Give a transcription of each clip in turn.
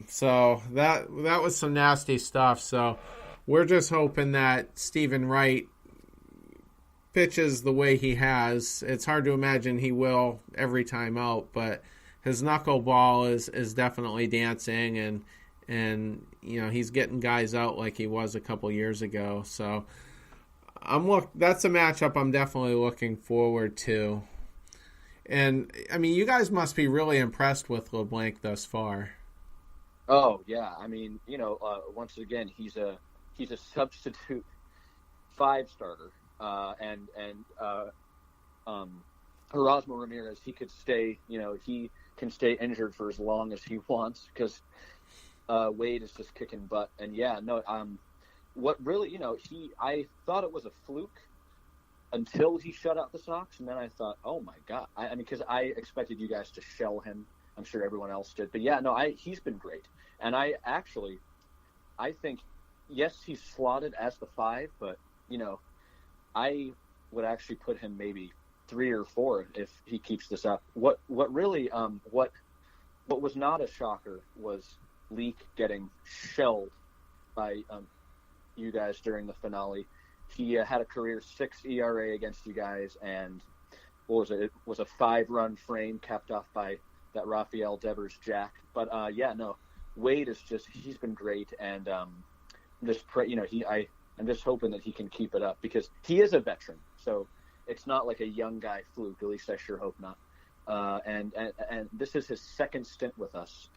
So that was some nasty stuff. So we're just hoping that Stephen Wright pitches the way he has. It's hard to imagine he will every time out, but his knuckleball is definitely dancing, and he's getting guys out like he was a couple years ago. So that's a matchup I'm definitely looking forward to. And I mean, you guys must be really impressed with LeBlanc thus far. Oh yeah, I mean, once again, he's a substitute five starter, Erasmo Ramirez, he could stay, he can stay injured for as long as he wants because Wade is just kicking butt. And yeah, no, what really, I thought it was a fluke until he shut out the Sox, and then I thought, oh my God, I mean, because I expected you guys to shell him. I'm sure everyone else did, but yeah, no, he's been great, and I think, yes, he's slotted as the 5, but I would actually put him maybe 3 or 4 if he keeps this up. What really what was not a shocker was Leak getting shelled by you guys during the finale. He had a career 6 ERA against you guys, and what was it? It was a 5-run frame capped off by that Rafael Devers jack. But Wade is he's been great, and I'm just I'm just hoping that he can keep it up because he is a veteran. So it's not like a young guy fluke. At least I sure hope not. And this is his second stint with us,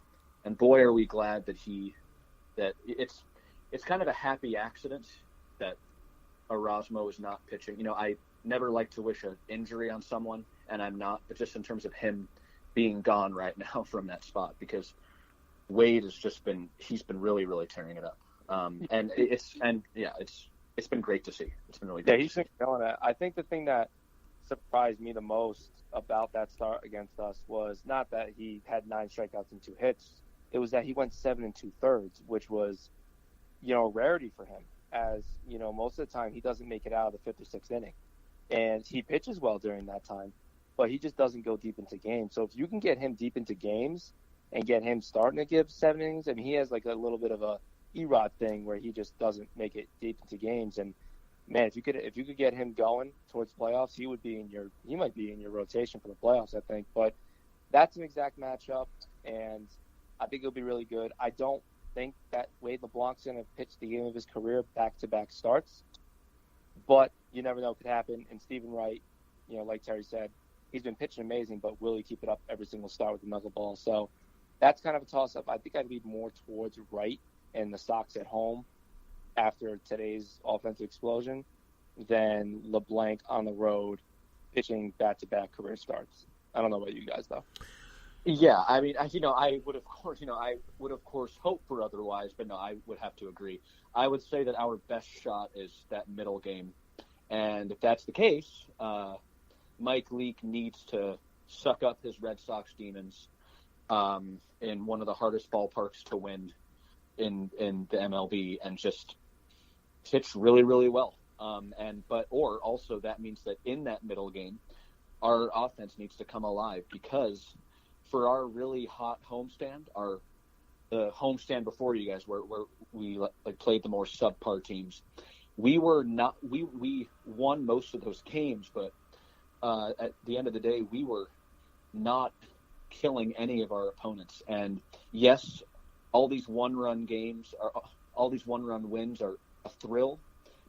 and boy, are we glad that it's kind of a happy accident that Erasmo is not pitching. I never like to wish an injury on someone, and I'm not, but just in terms of him being gone right now from that spot, because Wade he's been really, really tearing it up. And it's been great to see. It's been really great. Yeah, he's been killing it. I think the thing that surprised me the most about that start against us was not that he had 9 strikeouts and 2 hits. It was that he went 7 2/3, which was, a rarity for him. As most of the time he doesn't make it out of the 5th or 6th inning, and he pitches well during that time, but he just doesn't go deep into games. So if you can get him deep into games and get him starting to give 7 innings, I mean, he has like a little bit of a Erod thing where he just doesn't make it deep into games. And man, if you could get him going towards playoffs, he might be in your rotation for the playoffs, I think. But that's an exact matchup, and I think it'll be really good. I don't think that Wade LeBlanc's going to pitch the game of his career back-to-back starts, but you never know what could happen. And Stephen Wright, like Terry said, he's been pitching amazing, but will he keep it up every single start with the knuckleball? So that's kind of a toss-up. I think I'd lean more towards Wright and the Sox at home after today's offensive explosion than LeBlanc on the road pitching back-to-back career starts. I don't know about you guys, though. Yeah, I mean, I would of course hope for otherwise, but no, I would have to agree. I would say that our best shot is that middle game, and if that's the case, Mike Leake needs to suck up his Red Sox demons in one of the hardest ballparks to win in the MLB and just pitch really, really well. Or also that means that in that middle game, our offense needs to come alive, because for our really hot homestand, the homestand before you guys, where we played the more subpar teams, we won most of those games, but at the end of the day, we were not killing any of our opponents. And yes, all these one-run wins are a thrill,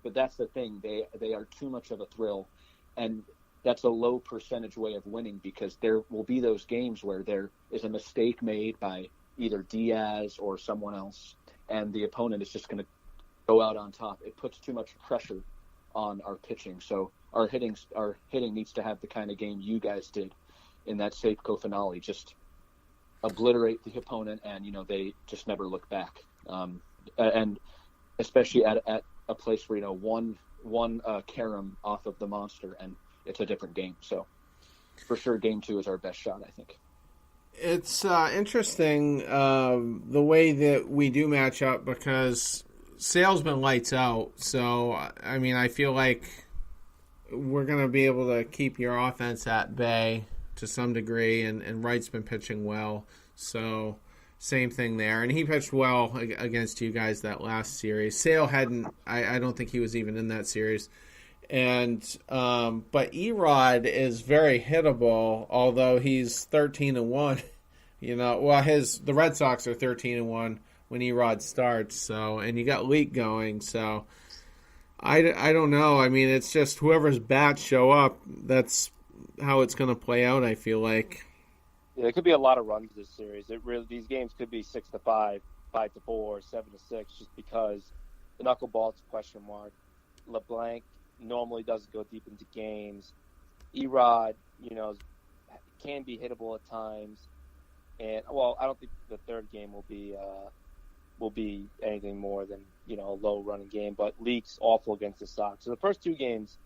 but that's the thing. They are too much of a thrill, and that's a low percentage way of winning, because there will be those games where there is a mistake made by either Diaz or someone else, and the opponent is just going to go out on top. It puts too much pressure on our pitching. So our hitting needs to have the kind of game you guys did in that Safeco finale. Just obliterate the opponent, and they just never look back. And especially at a place where one carom off of the monster, and it's a different game. So for sure, game 2 is our best shot, I think. It's interesting the way that we do match up, because Salesman lights out. So, I mean, I feel like we're going to be able to keep your offense at bay to some degree, and Wright's been pitching well. So same thing there. And he pitched well against you guys that last series. Sale hadn't. I don't think he was even in that series. And but Erod is very hittable, although he's 13-1. The Red Sox are 13-1 when Erod starts. So, and you got Leak going. So, I don't know. I mean, it's just whoever's bats show up. That's how it's going to play out. I feel like. Yeah, there could be a lot of runs this series. These games could be 6-5, 5-4, 7-6, just because the knuckleball's a question mark. LeBlanc normally doesn't go deep into games. Erod, can be hittable at times. And I don't think the third game will be anything more than a low running game. But Leak's awful against the Sox. So the first two games,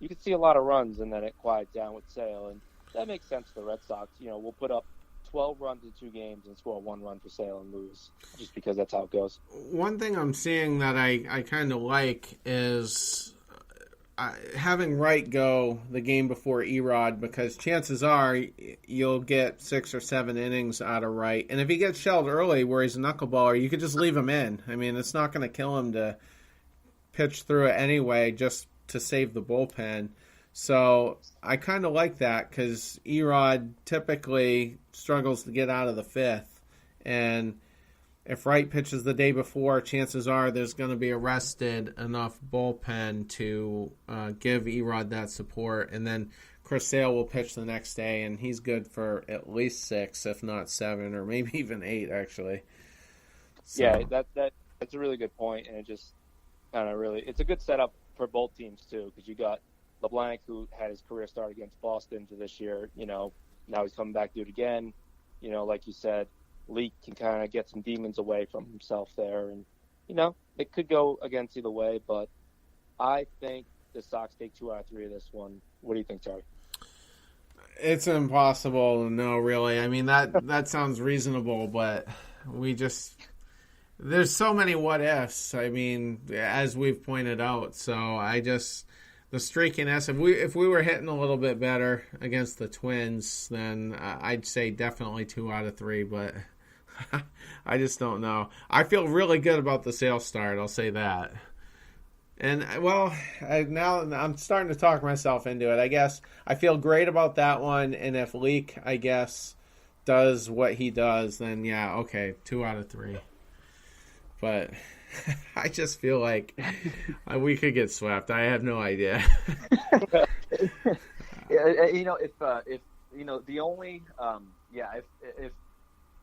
you could see a lot of runs, and then it quiets down with Sale, and that makes sense for the Red Sox. We'll put up 12 runs in 2 games and score 1 run for Sale and lose, just because that's how it goes. One thing I'm seeing that I kind of like is having Wright go the game before Erod, because chances are you'll get 6 or 7 innings out of Wright. And if he gets shelled early where he's a knuckleballer, you could just leave him in. I mean, it's not going to kill him to pitch through it anyway just to save the bullpen. So I kind of like that, because Erod typically struggles to get out of the 5th. And if Wright pitches the day before, chances are there's going to be a rested enough bullpen to give Erod that support. And then Chris Sale will pitch the next day, and he's good for at least 6, if not 7, or maybe even 8, actually. So. Yeah, that's a really good point, and it just kind of it's a good setup for both teams, too, because you got LeBlanc, who had his career start against Boston to this year, now he's coming back to do it again. Like you said, Leak can kind of get some demons away from himself there. And, it could go against either way, but I think the Sox take 2 out of 3 of this one. What do you think, Charlie? It's impossible to know, really. I mean, that sounds reasonable, but there's so many what ifs. I mean, as we've pointed out. So the streakiness, if we were hitting a little bit better against the Twins, then I'd say definitely 2 out of 3, but I just don't know. I feel really good about the Sale start, I'll say that. And, now I'm starting to talk myself into it. I guess I feel great about that one, and if Leak, I guess, does what he does, then yeah, okay, 2 out of 3. But I just feel like we could get swept. I have no idea. If the only if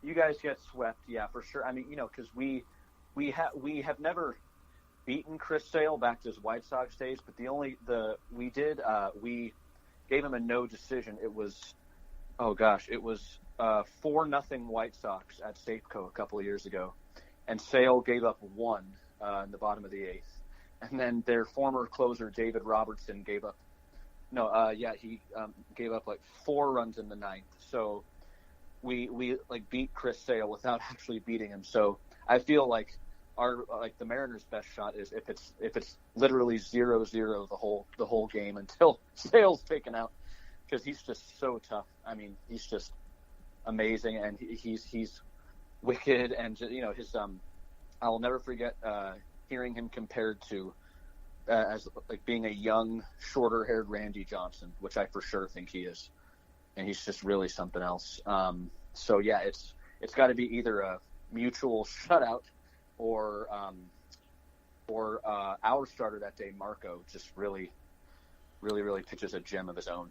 you guys get swept, yeah, for sure. I mean, because we have never beaten Chris Sale back to his White Sox days, but we gave him a no decision. It was 4-0 White Sox at Safeco a couple of years ago. And Sale gave up 1 in the bottom of the 8th. And then their former closer, David Robertson, gave up like 4 runs in the 9th. So we beat Chris Sale without actually beating him. So I feel like the Mariners' best shot is if it's literally 0-0 the whole game until Sale's taken out, because he's just so tough. I mean, he's just amazing, and he's wicked, and his I'll never forget hearing him compared to as like being a young, shorter-haired Randy Johnson, which I for sure think he is, and he's just really something else. So yeah, it's got to be either a mutual shutout or our starter that day, Marco, just really pitches a gem of his own.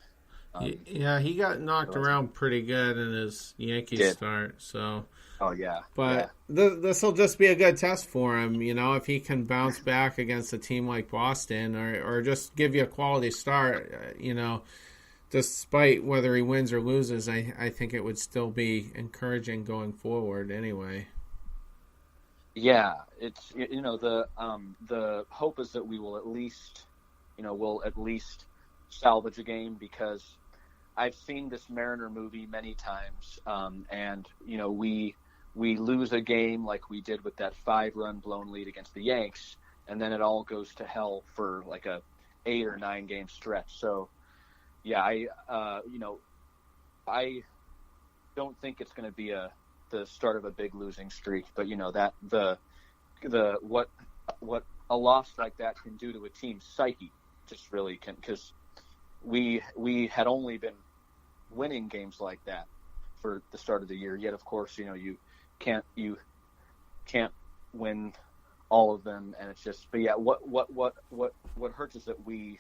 Yeah, he got knocked around pretty good in his Yankees start. So, oh yeah, but this will just be a good test for him. If he can bounce back against a team like Boston, or just give you a quality start. Despite whether he wins or loses, I think it would still be encouraging going forward. Anyway. Yeah, it's the hope is that we will at least salvage a game, because I've seen this Mariner movie many times, and we lose a game like we did with that 5-run blown lead against the Yanks, and then it all goes to hell for like a 8 or 9 game stretch. So yeah, I don't think it's going to be a the start of a big losing streak, but that the what a loss like that can do to a team's psyche just really can, because we had only been winning games like that for the start of the year. Yet, of course, you can't win all of them, and it's just. But yeah, what hurts is that we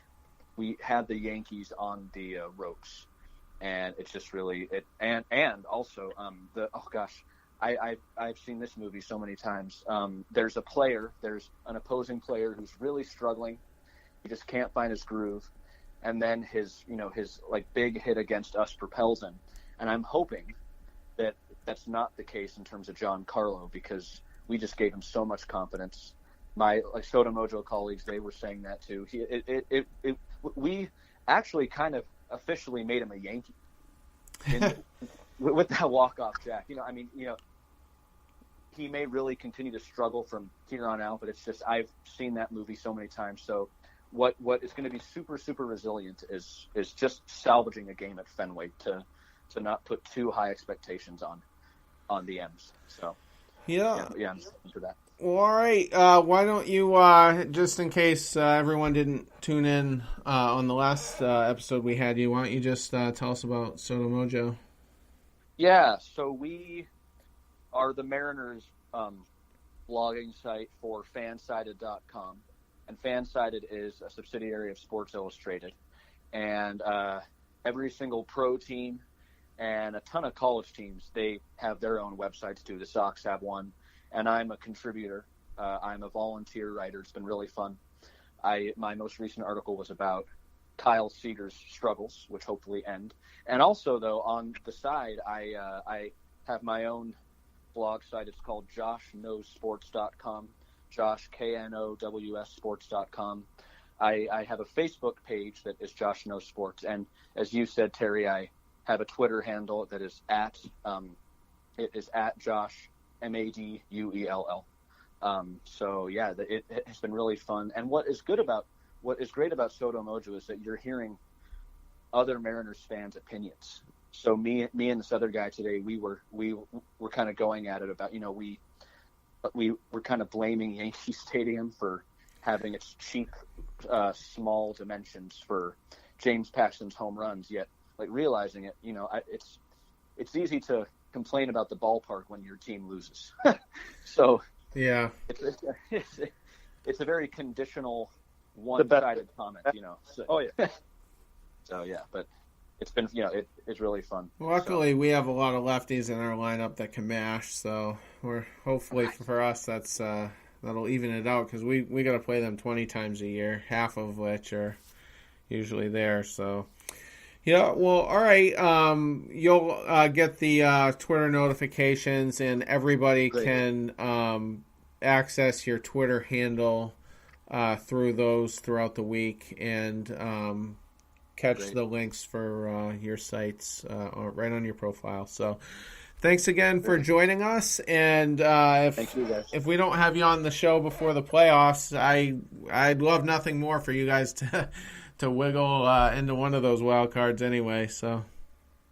had the Yankees on the ropes, and it's just really it. And also I've seen this movie so many times. There's an opposing player who's really struggling. He just can't find his groove, and then his like big hit against us propels him. And I'm hoping that that's not the case in terms of Giancarlo, because we just gave him so much confidence. My Soto Mojo colleagues, they were saying that too. We actually kind of officially made him a Yankee with that walk-off jack. He may really continue to struggle from here on out, but it's just I've seen that movie so many times. So what is going to be super, super resilient is just salvaging a game at Fenway to not put too high expectations on the M's. So yeah, I'm looking for that. Well, all right. Why don't you, just in case everyone didn't tune in on the last episode we had you, why don't you just tell us about Soto Mojo? Yeah, so we are the Mariners blogging site for fansided.com. And Fansided is a subsidiary of Sports Illustrated. And every single pro team and a ton of college teams, they have their own websites too. The Sox have one. And I'm a contributor. I'm a volunteer writer. It's been really fun. My most recent article was about Kyle Seager's struggles, which hopefully end. And also, though, on the side, I have my own blog site. It's called joshknowsports.com, Josh, Knows sports.com. I have a Facebook page that is Josh Knows Sports. And as you said, Terry, I have a Twitter handle that is at Josh Maduell. So yeah, it has been really fun. And what is great about Soto Mojo is that you're hearing other Mariners fans' opinions. So me and this other guy today, we were kind of going at it about, we were kind of blaming Yankee Stadium for having its cheap, small dimensions for James Paxton's home runs. Yet, like realizing it, it's easy to complain about the ballpark when your team loses. So yeah, it's a very conditional, one-sided comment, So, oh yeah. So yeah, but it's been it's really fun. Luckily, we have a lot of lefties in our lineup that can mash, so we're hopefully for us that'll even it out, because we got to play them 20 times a year, half of which are usually there. So. Yeah, well, all right. You'll get the Twitter notifications, and everybody can access your Twitter handle through those throughout the week, and catch the links for your sites right on your profile. So thanks again for joining us. And thank you, guys. If we don't have you on the show before the playoffs, I'd love nothing more for you guys to wiggle into one of those wild cards anyway. So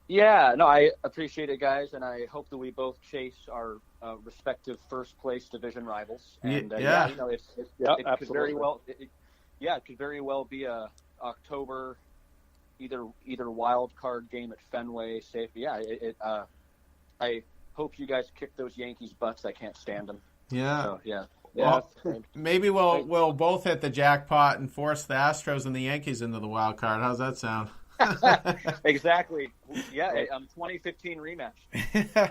yeah, no, I appreciate it, guys, and I hope that we both chase our respective first place division rivals. And yeah, it could very well be a October either wild card game at Fenway. Safe, yeah. I hope you guys kick those Yankees' butts. I can't stand them. Yeah. So, yeah. Well, maybe we'll both hit the jackpot and force the Astros and the Yankees into the wild card. How's that sound? Exactly. Yeah, 2015 rematch.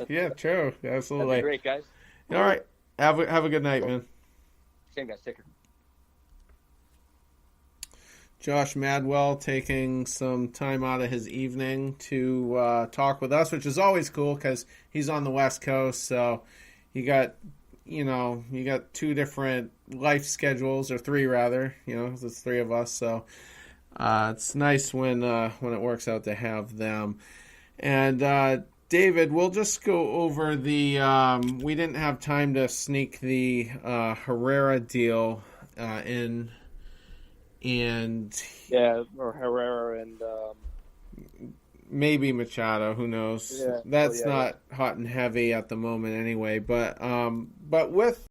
Yeah, true. Absolutely. That'd be great, guys. All right. Have a good night, man. Same, guys. Take care. Josh Maduell taking some time out of his evening to talk with us, which is always cool because he's on the West Coast. So you got two different life schedules, or three rather. There's three of us. So it's nice when it works out to have them. And David, we'll just go over the. We didn't have time to sneak the Herrera deal in. And yeah, or Herrera and maybe Machado. Who knows? Yeah. That's not hot and heavy at the moment anyway. But with